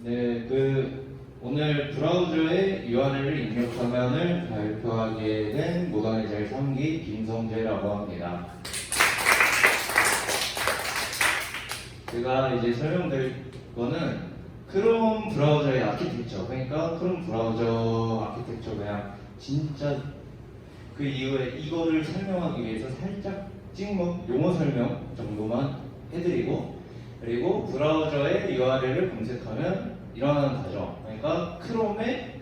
네, 오늘 브라우저에 URL을 입력하면을 발표하게 된 무관의 제 3기 김성재라고 합니다. 제가 이제 설명드릴 거는 크롬 브라우저의 아키텍처, 그러니까 크롬 브라우저 아키텍처 그냥 진짜 그 이후에 이거를 설명하기 위해서 살짝 찍먹 용어 설명 정도만 해드리고, 그리고 브라우저에 URL을 검색하면 일어나는 과정, 그러니까 크롬에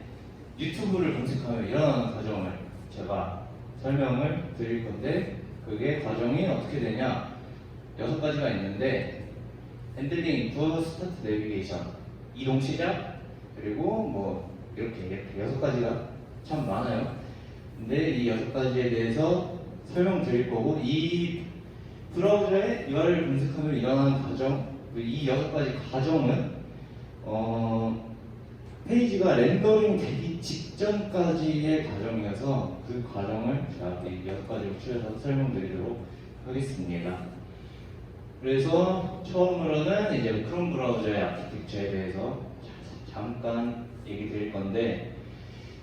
유튜브를 검색하면 일어나는 과정을 제가 설명을 드릴 건데, 그게 과정이 어떻게 되냐, 6가지가 있는데 핸들링, 인풋, 스타트, 내비게이션, 이동 시작, 그리고 뭐 이렇게 6가지가 참 많아요. 근데 이 6가지에 대해서 설명드릴 거고, 이 브라우저에 URL을 검색하면 일어나는 과정, 이 6가지 과정은 페이지가 렌더링 되기 직전까지의 과정이어서 그 과정을 제가 이 6가지로 추려서 설명드리도록 하겠습니다. 그래서 처음으로는 이제 크롬 브라우저의 아키텍처에 대해서 잠깐 얘기 드릴 건데,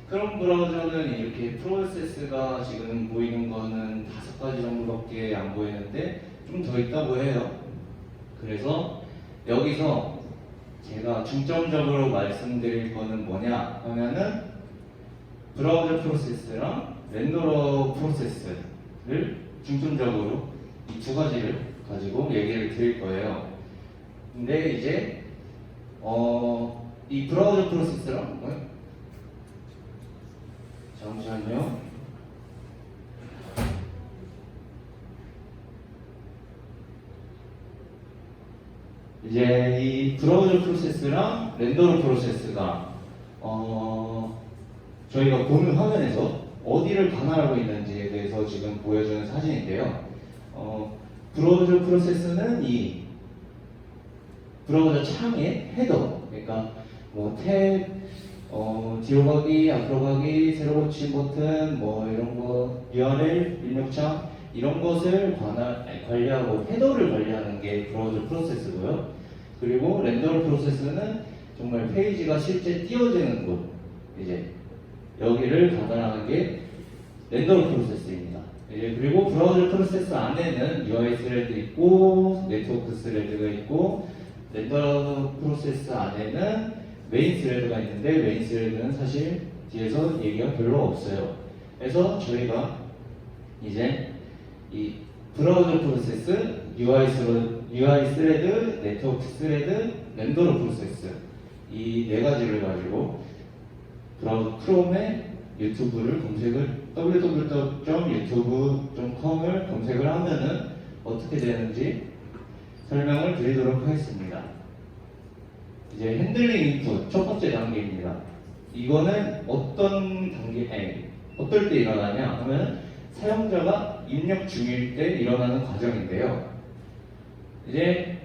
크롬 브라우저는 이렇게 프로세스가 지금 보이는 거는 5가지 정도밖에 안 보이는데 좀 더 있다고 해요. 그래서 여기서 제가 중점적으로 말씀드릴 거는 뭐냐 하면은 브라우저 프로세스랑 렌더러 프로세스를 중점적으로 이 2가지를 가지고 얘기를 드릴 거예요. 근데 이제 이 브라우저 프로세스랑 잠시만요. 이제 이 브라우저 프로세스랑 렌더러 프로세스가 저희가 보는 화면에서 어디를 관할하고 있는지에 대해서 지금 보여주는 사진인데요. 브라우저 프로세스는 이 브라우저 창의 헤더, 그러니까 뭐 탭, 뒤로 가기, 앞으로 가기, 새로 고침 버튼, 뭐 이런 거, URL, 입력창 이런 것을 관리하고 헤더를 관리하는 게 브라우저 프로세스고요. 그리고 렌더러 프로세스는 정말 페이지가 실제 띄워지는 곳, 이제 여기를 관할하는 게 렌더러 프로세스입니다. 그리고 브라우저 프로세스 안에는 UI 스레드 있고 네트워크 스레드가 있고, 렌더러 프로세스 안에는 메인 스레드가 있는데 메인 스레드는 사실 뒤에서 얘기가 별로 없어요. 그래서 저희가 이제 이 브라우저 프로세스, UI 스레드, 네트워크 스레드, 렌더러 프로세스 이 4가지를 가지고 브라우저 크롬에 유튜브를 검색을 www.youtube.com을 검색을 하면은 어떻게 되는지 설명을 드리도록 하겠습니다. 이제 핸들링 인풋 첫 번째 단계입니다. 이거는 어떤 어떨 때 일어나냐 하면 사용자가 입력 중일 때 일어나는 과정인데요. 이제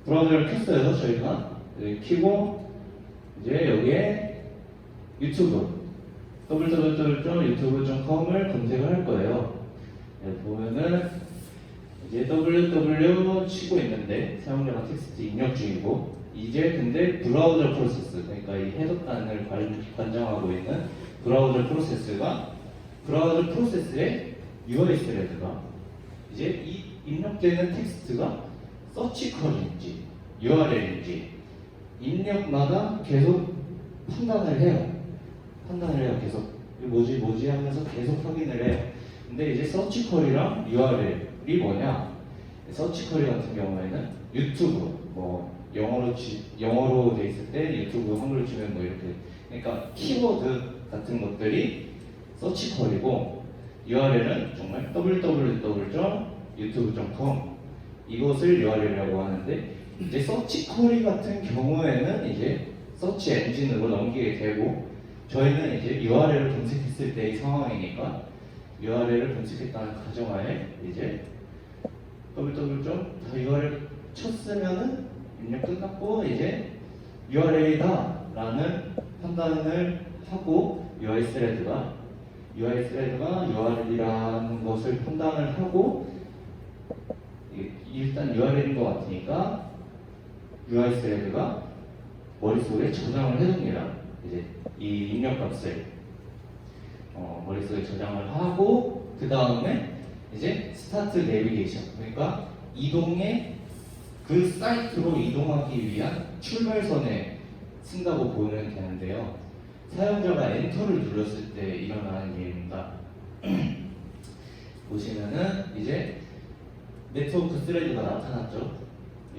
브라우저를 켰어요. 저희가 켜고 이제 여기에 유튜브 www.youtube.com을 검색을 할 거예요. 보면은 이제 www 치고 있는데 사용자가 텍스트 입력 중이고, 이제 근데 브라우저 프로세스, 그러니까 이 해석단을 관장하고 있는 브라우저 프로세스가 브라우저 프로세스의 UI 스레드가 이제 이 입력되는 텍스트가 서치 컬인지 URL인지 입력마다 계속 판단을 해요. 계속 뭐지 하면서 계속 확인을 해요. 근데 이제 서치 컬이랑 URL이 뭐냐? 서치 컬 같은 경우에는 유튜브, 뭐 영어로 돼 있을 때 유튜브 한글로 치면 뭐 이렇게, 그러니까 키워드 같은 것들이 서치 컬이고, URL은 정말 www.youtube.com 이것을 URL이라고 하는데, 이제 서치 컬이 같은 경우에는 이제 서치 엔진으로 넘기게 되고, 저희는 이제 URL을 검색했을 때의 상황이니까 URL을 검색했다는 가정하에 이제 다 URL 쳤으면은 입력 끝났고 이제 URL이다 라는 판단을 하고, UI 스레드가 URL이라는 것을 판단을 하고, 일단 URL인 것 같으니까 UI 스레드가 머릿속에 저장을 해둡니다. 이제 이 입력값을 머릿속에 저장을 하고 그 다음에 이제 스타트 내비게이션, 그러니까 이동의 그 사이트로 이동하기 위한 출발선에 쓴다고 보면 되는데요. 사용자가 엔터를 눌렀을 때 일어나는 일입니다. 보시면은 이제 네트워크 스레드가 나타났죠.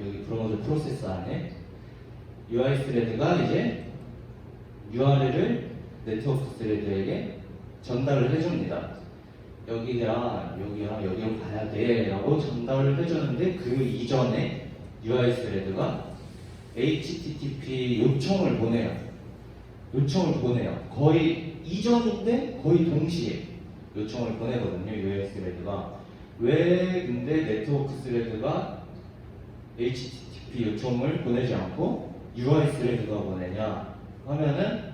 여기 브라우저 프로세스 안에 UI 스레드가 이제 URL을 네트워크 스레드에게 전달을 해줍니다. 여기로 가야 돼 라고 전달을 해주는데 그 이전에 UI 스레드가 HTTP 요청을 보내요. 거의 이전인데 거의 동시에 요청을 보내거든요. UI 스레드가. 왜 근데 네트워크 스레드가 HTTP 요청을 보내지 않고 UI 스레드가 보내냐 하면은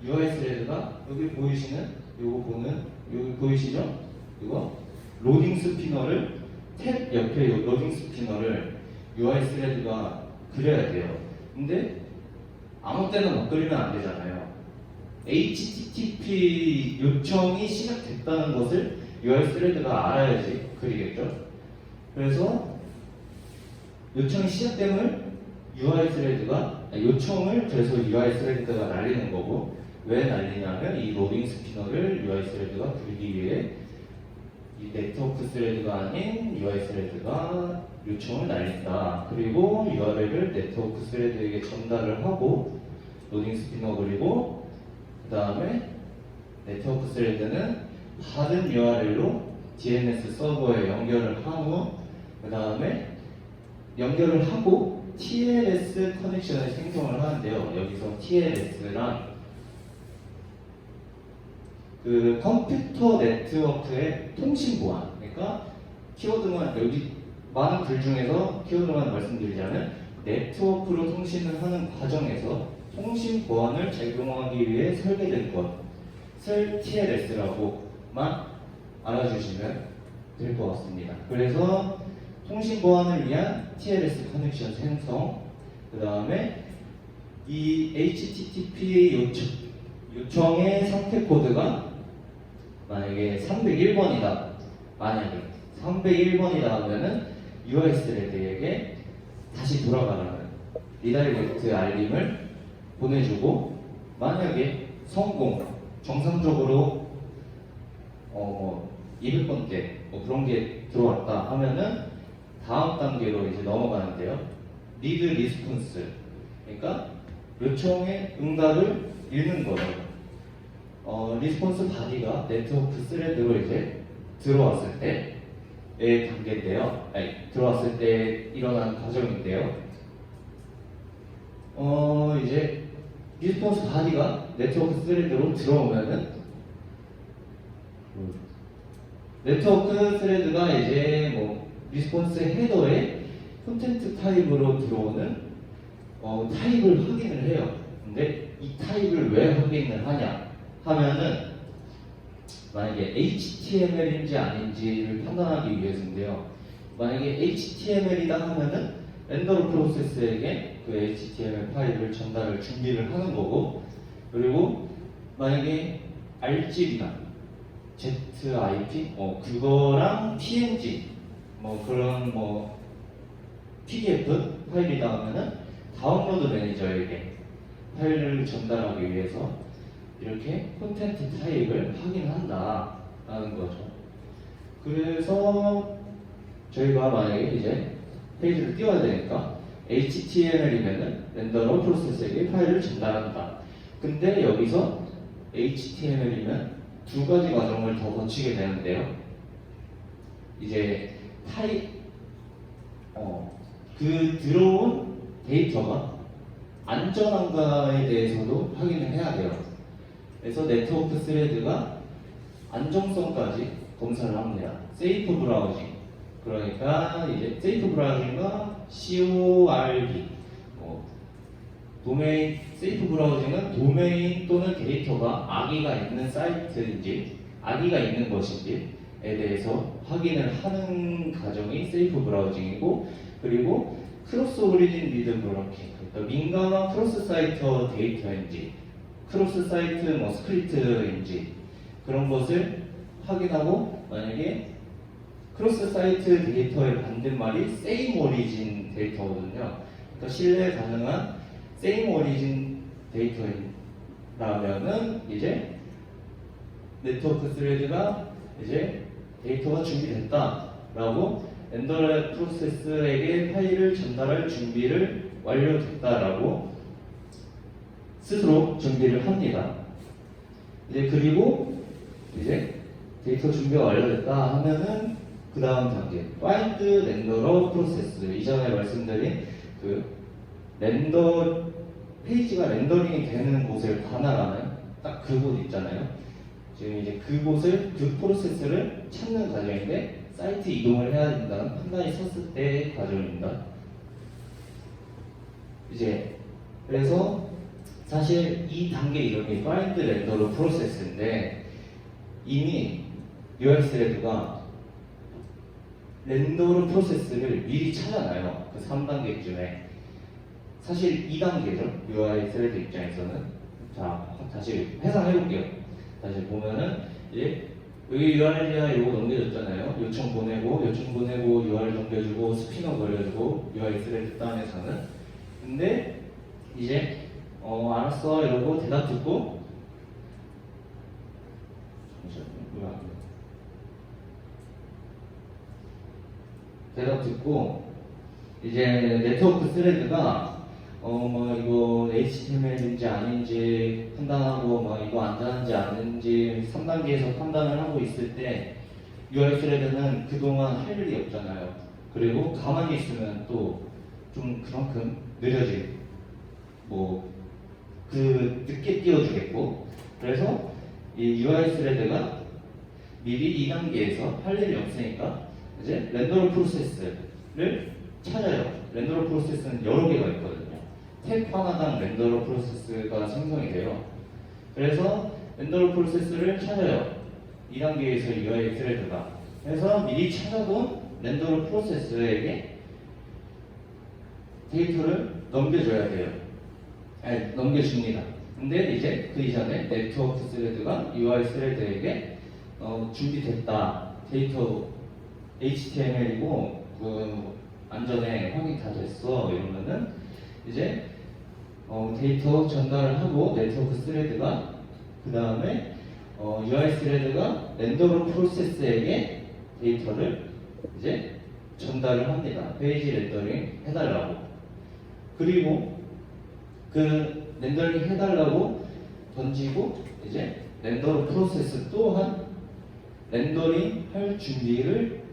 UI 스레드가 여기 보이시죠? 이거 로딩 스피너를 탭 옆에 로딩 스피너를 UI 스레드가 그려야 돼요. 근데 아무 때나 막 그리면 안 되잖아요. HTTP 요청이 시작됐다는 것을 UI 스레드가 알아야지 그리겠죠. 그래서 요청이 시작됨을 요청을 그래서 UI 스레드가 날리는 거고, 왜 날리냐면 이 로딩 스피너를 UI 스레드가 그리기 위해 이 네트워크 스레드가 아닌 UI 스레드가 요청을 날린다. 그리고 URL을 네트워크 스레드에게 전달을 하고 로딩 스피너 그리고 그 다음에 네트워크 스레드는 받은 URL로 DNS 서버에 연결을 한 후 그 다음에 연결을 하고 TLS 커넥션을 생성을 하는데요. 여기서 TLS란 그 컴퓨터 네트워크의 통신 보안, 그러니까 키워드만 여기 많은 글 중에서 키워드만 말씀드리자면 네트워크로 통신을 하는 과정에서 통신 보안을 제공하기 위해 설계된 것을 TLS라고만 알아주시면 될 것 같습니다. 그래서 통신 보안을 위한 TLS 커넥션 생성, 그 다음에 이 HTTP 요청의 상태 코드가 만약에 301번이다. 만약에 301번이다 하면은 UI 스레드에게 다시 돌아가라는 리다이렉트 알림을 보내주고, 만약에 정상적으로 200번째 그런 게 들어왔다 하면은 다음 단계로 이제 넘어가는데요. 리드 리스폰스, 그러니까 요청의 응답을 읽는 거예요. 리스폰스 바디가 네트워크 스레드로 이제 들어왔을 때의 단계인데요. 들어왔을 때 일어난 과정인데요. 이제 리스폰스 바디가 네트워크 스레드로 들어오면은 네트워크 스레드가 이제 리스폰스 헤더에 콘텐트 타입으로 들어오는 타입을 확인을 해요. 근데 이 타입을 왜 확인을 하냐 하면은 만약에 HTML인지 아닌지를 판단하기 위해서인데요. 만약에 HTML이다 하면은 렌더러 프로세스에게 그 HTML 파일을 전달을 준비를 하는 거고, 그리고 만약에 RGB나 ZIP 그거랑 PNG 그런 PDF 파일이다 하면은 다운로드 매니저에게 파일을 전달하기 위해서 이렇게 콘텐트 타입을 확인한다라는 거죠. 그래서 저희가 만약에 이제 페이지를 띄워야 되니까 HTML이면은 렌더러 프로세스에게 파일을 전달한다. 근데 여기서 HTML이면 두 가지 과정을 더 거치게 되는데요. 이제 그 들어온 데이터가 안전한가에 대해서도 확인을 해야 돼요. 그래서 네트워크 스레드가 안정성까지 검사를 합니다. 세이프 브라우징, 그러니까 이제 세이프 브라우징과 CORB, 도메인, 세이프 브라우징은 도메인 또는 데이터가 악의가 있는 사이트인지 악의가 있는 것인지에 대해서 확인을 하는 과정이 세이프 브라우징이고, 그리고 크로스 오리진 리드 브로킹, 그러니까 민감한 크로스 사이트 데이터인지, 크로스 사이트 뭐 스크립트인지 그런 것을 확인하고, 만약에 크로스 사이트 데이터의 반대말이 same origin 데이터거든요. 그러니까 신뢰 가능한 same origin 데이터라면은 이제 네트워크 스레드가 이제 데이터가 준비됐다라고 렌더러 프로세스에게 파일을 전달할 준비를 완료됐다라고 스스로 준비를 합니다. 이제 그리고 이제 데이터 준비가 완료됐다 하면은 그 다음 단계 find 렌더러 프로세스, 이전에 말씀드린 그 렌더 페이지가 렌더링이 되는 곳을 관할하는 딱 그곳 있잖아요. 지금 이제 그곳을, 그 프로세스를 찾는 과정인데 사이트 이동을 해야 된다는 판단이 섰을 때의 과정입니다. 이제 그래서 사실 이 단계 이름이 find 렌더러 프로세스인데 이미 UI 스레드가 렌더러 프로세스를 미리 찾아놔요. 그 3단계쯤에. 사실 2단계죠. UI 스레드 입장에서는. 자, 다시 회상해볼게요. 다시 보면은 이제 여기 URL이야 이거 넘겨줬잖아요. 요청 보내고 URL 넘겨주고 스피너 걸려주고 UI 스레드 단에서는. 근데 이제 알았어 이러고 대답 듣고 대답 듣고 이제 네트워크 스레드가 뭐 이거 HTML인지 아닌지 판단하고 뭐 이거 안전한지 아닌지 3단계에서 판단을 하고 있을 때 UI 스레드는 그동안 할 일이 없잖아요. 그리고 가만히 있으면 또 좀 그만큼 느려지고 뭐 그 늦게 띄워주겠고, 그래서 이 UI 스레드가 미리 2단계에서 할 일이 없으니까 이제 렌더러 프로세스를 찾아요. 렌더러 프로세스는 여러 개가 있거든요. 탭 하나당 렌더러 프로세스가 생성이 돼요. 그래서 렌더러 프로세스를 찾아요. 2단계에서 UI 스레드가. 그래서 미리 찾아본 렌더러 프로세스에게 데이터를 넘겨줘야 돼요. 아니, 넘겨줍니다. 근데 이제 그 이전에 네트워크 스레드가 UI 스레드에게 준비됐다. 데이터 HTML이고 그 안전에 확인 다 됐어. 이러면은 이제 데이터 전달을 하고 네트워크 스레드가 그 다음에 UI 스레드가 렌더러 프로세스에게 데이터를 이제 전달을 합니다. 페이지 렌더링 해달라고. 그리고 그 렌더링 해달라고 던지고 이제 렌더러 프로세스 또한 렌더링 할 준비를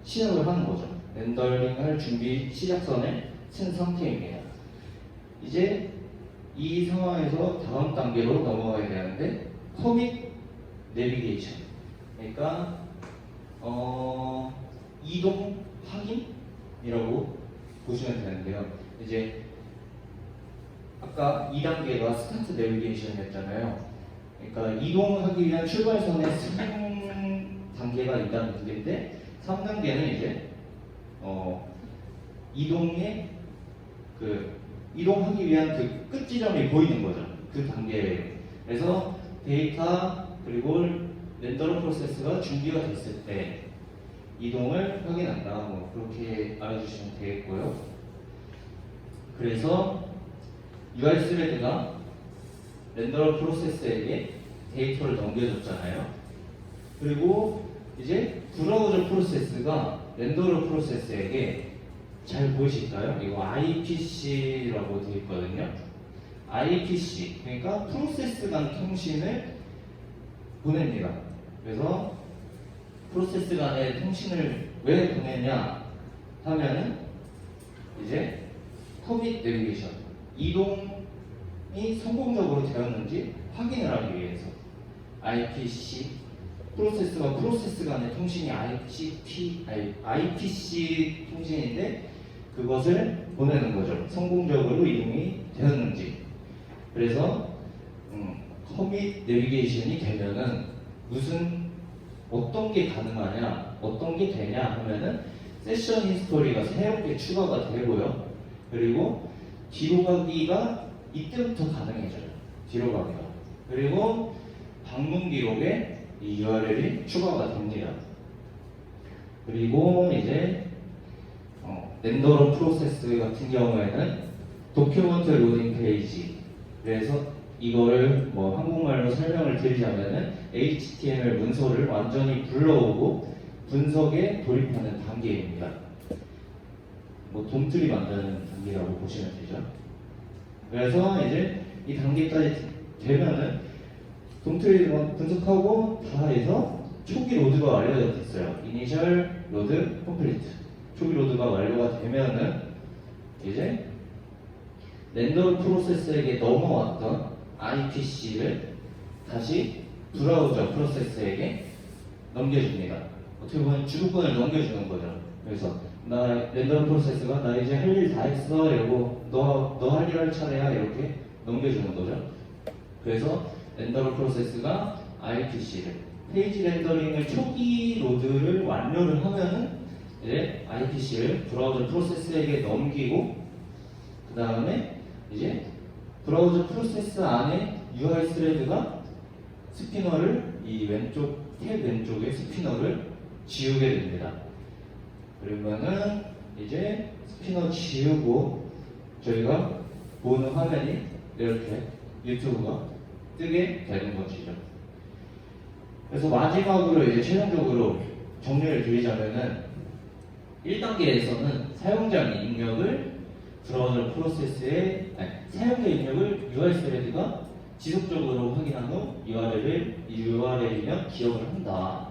시작을 하는 거죠. 렌더링 할 준비 시작선에 쓴 상태입니다. 이제 이 상황에서 다음 단계로 넘어가야 되는데 커밋 내비게이션, 그러니까 이동 확인이라고 보시면 되는데요. 이제 아까 2단계가 스타트 내비게이션이었잖아요. 그러니까 이동하기 위한 출발선의 스승 단계가 2단계인데 3단계는 이제 이동하기 위한 그 끝 지점이 보이는 거죠. 그 단계예요. 그래서 데이터 그리고 렌더러 프로세스가 준비가 됐을 때 이동을 확인한다. 뭐 그렇게 알아주시면 되겠고요. 그래서 UI 스레드가 렌더러 프로세스에게 데이터를 넘겨줬잖아요. 그리고 이제 브라우저 프로세스가 렌더러 프로세스에게 잘 보이실까요? 이거 IPC라고 되어 있거든요. IPC, 그러니까 프로세스 간 통신을 보냅니다. 그래서 프로세스 간의 통신을 왜 보내냐 하면은 이제 커밋 내비게이션, 이동이 성공적으로 되었는지 확인을 하기 위해서 IPC, 프로세스와 프로세스 간의 통신이 IPC 통신인데 그것을 보내는 거죠. 성공적으로 이동이 되었는지. 그래서 커밋 내비게이션이 되면은 어떤 게 가능하냐, 어떤 게 되냐 하면은 세션 히스토리가 새롭게 추가가 되고요. 그리고 뒤로 가기가 이때부터 가능해져요. 뒤로 가기가. 그리고 방문 기록에 이 URL이 추가가 됩니다. 그리고 이제 렌더러 프로세스 같은 경우에는 도큐먼트 로딩 페이지. 그래서 이거를 뭐 한국말로 설명을 드리자면은 HTML 문서를 완전히 불러오고 분석에 돌입하는 단계입니다. 뭐 돔트리 만드는 단계라고 보시면 되죠. 그래서 이제 이 단계까지 되면은 돔트리 분석하고 다 해서 초기 로드가 완료가 됐어요. 이니셜 로드 컴플리트. 초기 로드가 완료가 되면은 이제 렌더 프로세스에게 넘어왔던 IPC를 다시 브라우저 프로세스에게 넘겨줍니다. 어떻게 보면 주도권을 넘겨주는 거죠. 그래서 나 렌더 프로세스가 나 이제 할 일 다 했어 이러고 너 할 일 할 차례야 이렇게 넘겨주는 거죠. 그래서 렌더 프로세스가 IPC를 페이지 렌더링을 초기 로드를 완료를 하면은 이제 IPC를 브라우저 프로세스에게 넘기고 그 다음에 이제 브라우저 프로세스 안에 UI 스레드가 스피너를 이 왼쪽 탭 왼쪽에 스피너를 지우게 됩니다. 그러면은 이제 스피너 지우고 저희가 보는 화면이 이렇게 유튜브가 뜨게 되는 것이죠. 그래서 마지막으로 이제 최종적으로 정리를 드리자면은 1단계에서는 사용자 입력을 브라우저 프로세스에 사용자 입력을 UI 스레드가 지속적으로 확인한 후 URL이면 기억을 한다.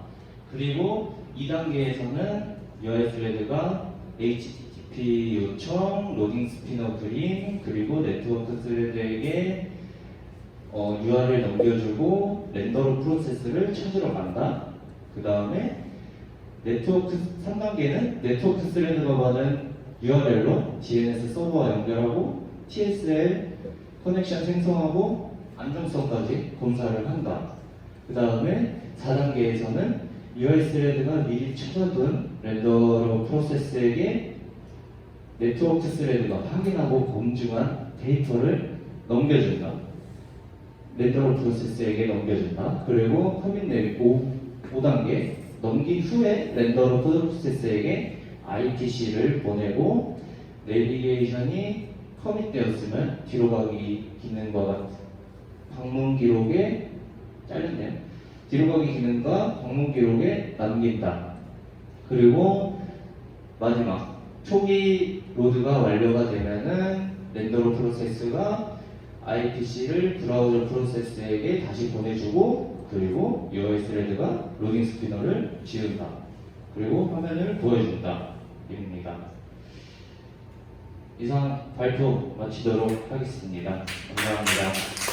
그리고 2단계에서는 UI 스레드가 HTTP 요청, 로딩 스피너 그림, 그리고 네트워크 스레드에게 URL 넘겨주고 렌더러 프로세스를 찾으러 간다. 그 다음에 3단계는 네트워크 스레드가 받은 URL로 DNS 서버와 연결하고 TSL 커넥션 생성하고 안정성까지 검사를 한다. 그 다음에 4단계에서는 UI 스레드가 미리 찾아둔 렌더러 프로세스에게 네트워크 스레드가 확인하고 검증한 데이터를 넘겨준다. 렌더러 프로세스에게 넘겨준다. 그리고 커밋 내비 5단계 넘긴 후에 렌더러 프로세스에게 IPC를 보내고 내비게이션이 커밋되었으면 뒤로 가기 기능과 같은 방문 기록에 잘렸네요. 뒤로 가기 기능과 방문 기록에 남긴다. 그리고 마지막 초기 로드가 완료가 되면은 렌더러 프로세스가 IPC를 브라우저 프로세스에게 다시 보내주고 그리고 UI 스레드가 로딩 스피너를 지운다. 그리고 화면을 보여준다. 입니다. 이상 발표 마치도록 하겠습니다. 감사합니다.